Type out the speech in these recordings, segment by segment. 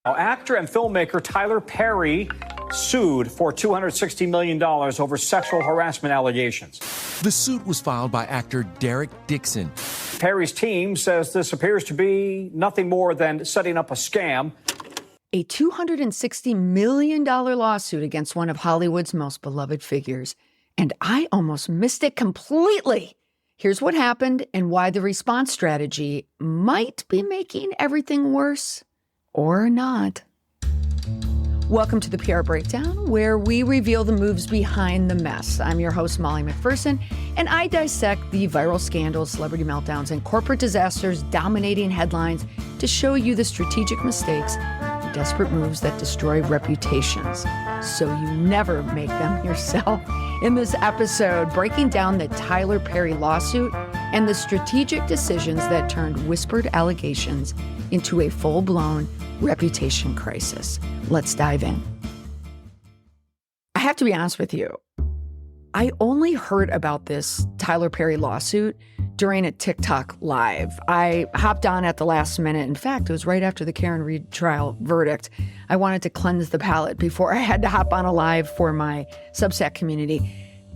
Now, actor and filmmaker Tyler Perry sued for $260 million over sexual harassment allegations. The suit was filed by actor Derek Dixon. Perry's team says this appears to be nothing more than setting up a scam. A $260 million lawsuit against one of Hollywood's most beloved figures. And I almost missed it completely. Here's what happened and why the response strategy might be making everything worse. Or not. Welcome to the PR Breakdown, where we reveal the moves behind the mess. I'm your host, Molly McPherson, and I dissect the viral scandals, celebrity meltdowns, and corporate disasters dominating headlines to show you the strategic mistakes and desperate moves that destroy reputations, so you never make them yourself. In this episode, breaking down the Tyler Perry lawsuit and the strategic decisions that turned whispered allegations into a full-blown reputation crisis. Let's dive in. I have to be honest with you. I only heard about this Tyler Perry lawsuit during a TikTok live. I hopped on at the last minute. In fact, it was right after the Karen Reed trial verdict. I wanted to cleanse the palate before I had to hop on a live for my Substack community.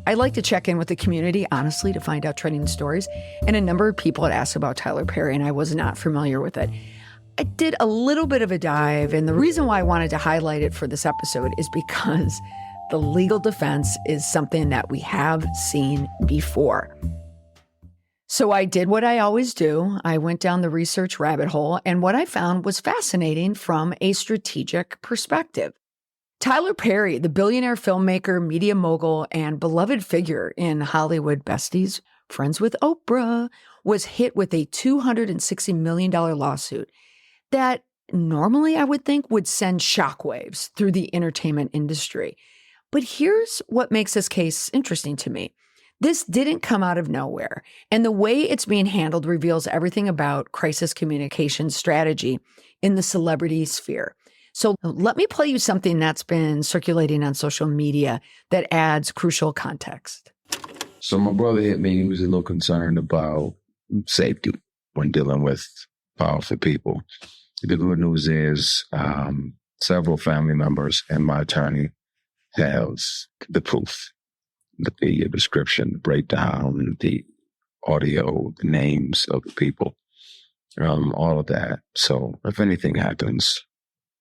I like to check in with the community, honestly, to find out trending stories. And a number of people had asked about Tyler Perry, and I was not familiar with it. I did a little bit of a dive, and the reason why I wanted to highlight it for this episode is because the legal defense is something that we have seen before. So I did what I always do. I went down the research rabbit hole, and what I found was fascinating from a strategic perspective. Tyler Perry, the billionaire filmmaker, media mogul, and beloved figure in Hollywood besties, friends with Oprah, was hit with a $260 million lawsuit that normally I would think would send shockwaves through the entertainment industry. But here's what makes this case interesting to me. This didn't come out of nowhere, and the way it's being handled reveals everything about crisis communication strategy in the celebrity sphere. So let me play you something that's been circulating on social media that adds crucial context. So my brother hit me. He was a little concerned about safety when dealing with powerful people. The good news is several family members and my attorney have the proof, the description, the breakdown, the audio, the names of the people, all of that. So if anything happens,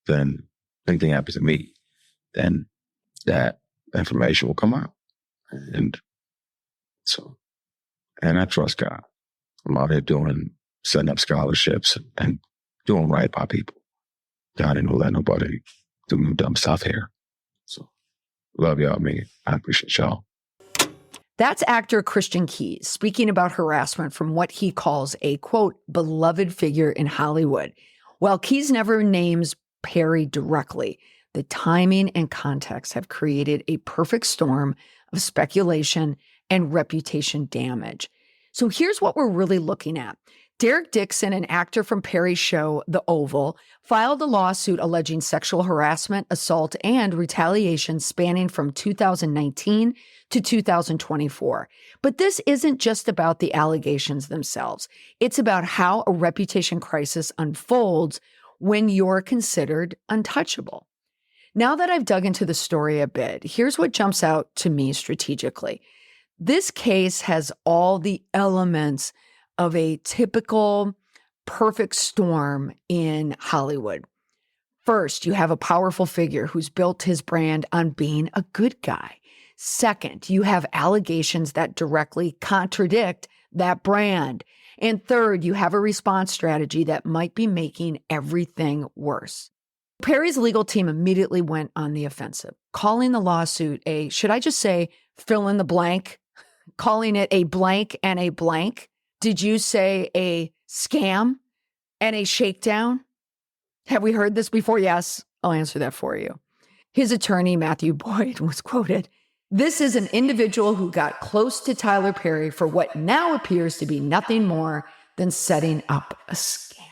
then anything happens to me, then that information will come out. And I trust God. I'm out here setting up scholarships and doing right by people. God ain't gonna let nobody do no dumb stuff here. So love y'all, man. I appreciate y'all. That's actor Christian Keyes speaking about harassment from what he calls a, quote, beloved figure in Hollywood. While Keyes never names Perry directly, the timing and context have created a perfect storm of speculation and reputation damage. So here's what we're really looking at. Derek Dixon, an actor from Perry's show, The Oval, filed a lawsuit alleging sexual harassment, assault, and retaliation spanning from 2019 to 2024. But this isn't just about the allegations themselves. It's about how a reputation crisis unfolds when you're considered untouchable. Now that I've dug into the story a bit, here's what jumps out to me strategically. This case has all the elements of a typical perfect storm in Hollywood. First, you have a powerful figure who's built his brand on being a good guy. Second, you have allegations that directly contradict that brand. And third, you have a response strategy that might be making everything worse. Perry's legal team immediately went on the offensive, calling the lawsuit a, should I just say, fill in the blank, calling it a blank and a blank. Did you say a scam and a shakedown? Have we heard this before? Yes, I'll answer that for you. His attorney, Matthew Boyd, was quoted, "This is an individual who got close to Tyler Perry for what now appears to be nothing more than setting up a scam."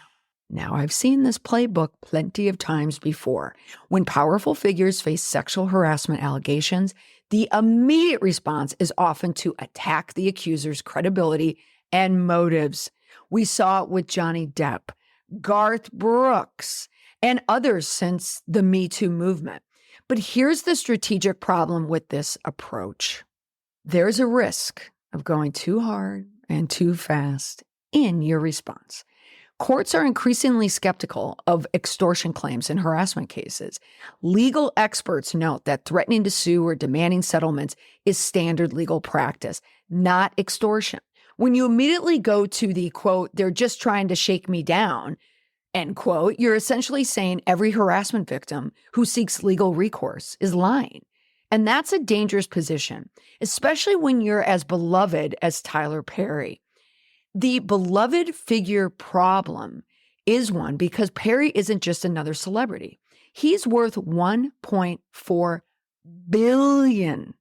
Now, I've seen this playbook plenty of times before. When powerful figures face sexual harassment allegations, the immediate response is often to attack the accuser's credibility and motives. We saw it with Johnny Depp, Garth Brooks, and others since the Me Too movement. But here's the strategic problem with this approach. There's a risk of going too hard and too fast in your response. Courts are increasingly skeptical of extortion claims in harassment cases. Legal experts note that threatening to sue or demanding settlements is standard legal practice, not extortion. When you immediately go to the quote, "they're just trying to shake me down," end quote, you're essentially saying every harassment victim who seeks legal recourse is lying. And that's a dangerous position, especially when you're as beloved as Tyler Perry. The beloved figure problem is one because Perry isn't just another celebrity. He's worth $1.4 billion,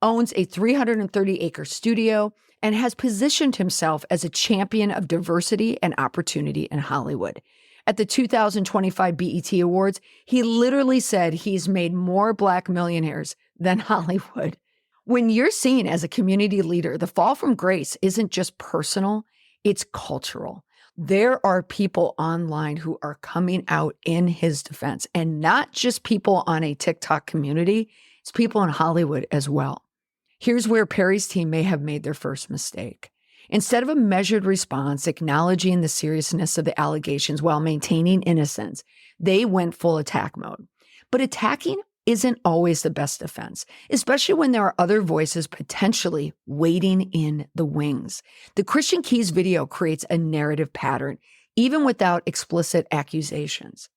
owns a 330-acre studio, and has positioned himself as a champion of diversity and opportunity in Hollywood. At the 2025 BET Awards, he literally said he's made more Black millionaires than Hollywood. When you're seen as a community leader, the fall from grace isn't just personal, it's cultural. There are people online who are coming out in his defense, and not just people on a TikTok community, it's people in Hollywood as well. Here's where Perry's team may have made their first mistake. Instead of a measured response, acknowledging the seriousness of the allegations while maintaining innocence, they went full attack mode. But attacking isn't always the best defense, especially when there are other voices potentially waiting in the wings. The Christian Keys video creates a narrative pattern, even without explicit accusations.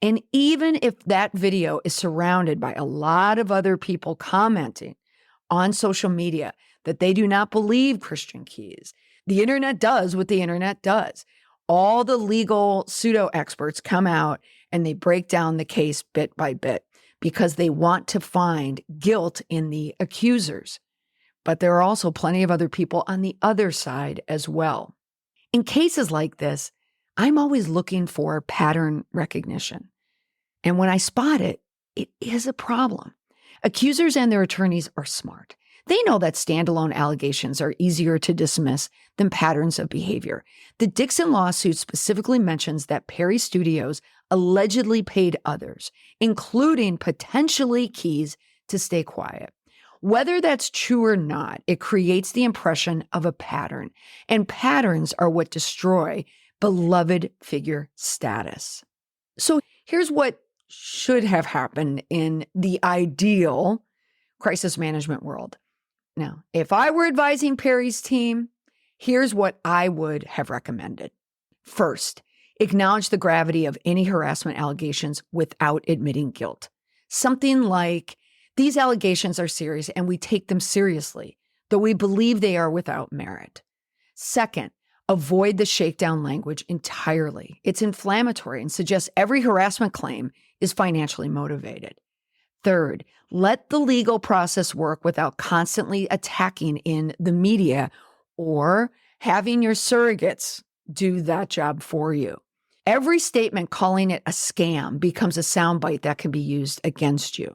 And even if that video is surrounded by a lot of other people commenting on social media that they do not believe Christian Keys, the internet does what the internet does. All the legal pseudo experts come out and they break down the case bit by bit, because they want to find guilt in the accusers. But there are also plenty of other people on the other side as well. In cases like this, I'm always looking for pattern recognition. And when I spot it, it is a problem. Accusers and their attorneys are smart. They know that standalone allegations are easier to dismiss than patterns of behavior. The Dixon lawsuit specifically mentions that Perry Studios allegedly paid others, including potentially Keys, to stay quiet. Whether that's true or not, it creates the impression of a pattern, and patterns are what destroy beloved figure status. So here's what should have happened in the ideal crisis management world. Now, if I were advising Perry's team, here's what I would have recommended. First, acknowledge the gravity of any harassment allegations without admitting guilt. Something like, these allegations are serious and we take them seriously, though we believe they are without merit. Second, avoid the shakedown language entirely. It's inflammatory and suggests every harassment claim is financially motivated. Third, let the legal process work without constantly attacking in the media or having your surrogates do that job for you. Every statement calling it a scam becomes a soundbite that can be used against you.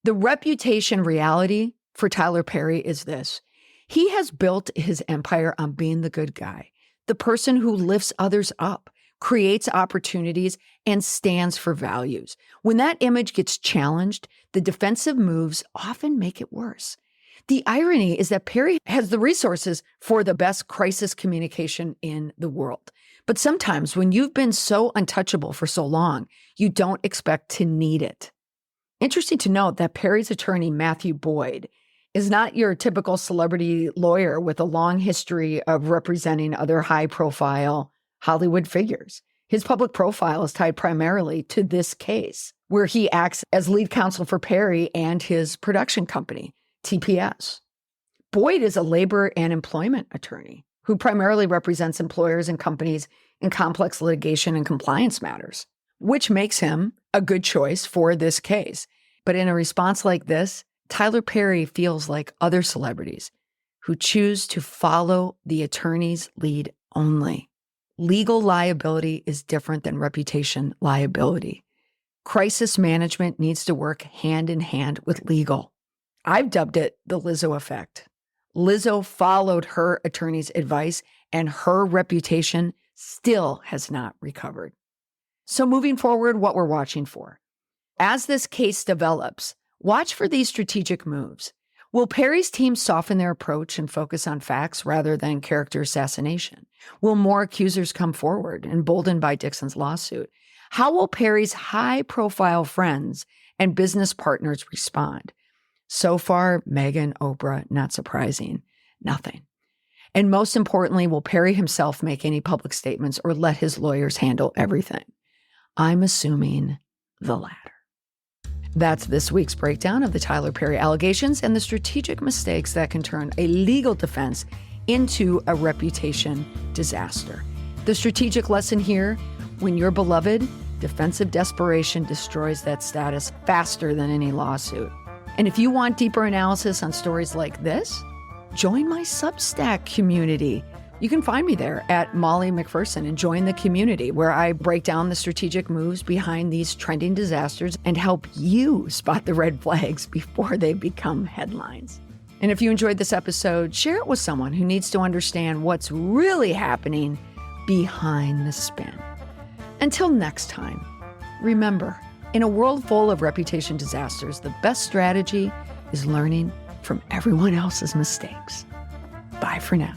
The reputation reality for Tyler Perry is this. He has built his empire on being the good guy, the person who lifts others up, creates opportunities, and stands for values. When that image gets challenged, the defensive moves often make it worse. The irony is that Perry has the resources for the best crisis communication in the world. But sometimes when you've been so untouchable for so long, you don't expect to need it. Interesting to note that Perry's attorney, Matthew Boyd, is not your typical celebrity lawyer with a long history of representing other high-profile Hollywood figures. His public profile is tied primarily to this case, where he acts as lead counsel for Perry and his production company, TPS. Boyd is a labor and employment attorney who primarily represents employers and companies in complex litigation and compliance matters, which makes him a good choice for this case. But in a response like this, Tyler Perry feels like other celebrities who choose to follow the attorney's lead only. Legal liability is different than reputation liability. Crisis management needs to work hand in hand with legal. I've dubbed it the Lizzo Effect. Lizzo followed her attorney's advice, and her reputation still has not recovered. So moving forward, what we're watching for. As this case develops, watch for these strategic moves. Will Perry's team soften their approach and focus on facts rather than character assassination? Will more accusers come forward, emboldened by Dixon's lawsuit? How will Perry's high-profile friends and business partners respond? So far, Meghan, Oprah, not surprising, nothing. And most importantly, will Perry himself make any public statements or let his lawyers handle everything? I'm assuming the latter. That's this week's breakdown of the Tyler Perry allegations and the strategic mistakes that can turn a legal defense into a reputation disaster. The strategic lesson here, when you're beloved, defensive desperation destroys that status faster than any lawsuit. And if you want deeper analysis on stories like this, join my Substack community. You can find me there at Molly McPherson and join the community where I break down the strategic moves behind these trending disasters and help you spot the red flags before they become headlines. And if you enjoyed this episode, share it with someone who needs to understand what's really happening behind the spin. Until next time, remember, in a world full of reputation disasters, the best strategy is learning from everyone else's mistakes. Bye for now.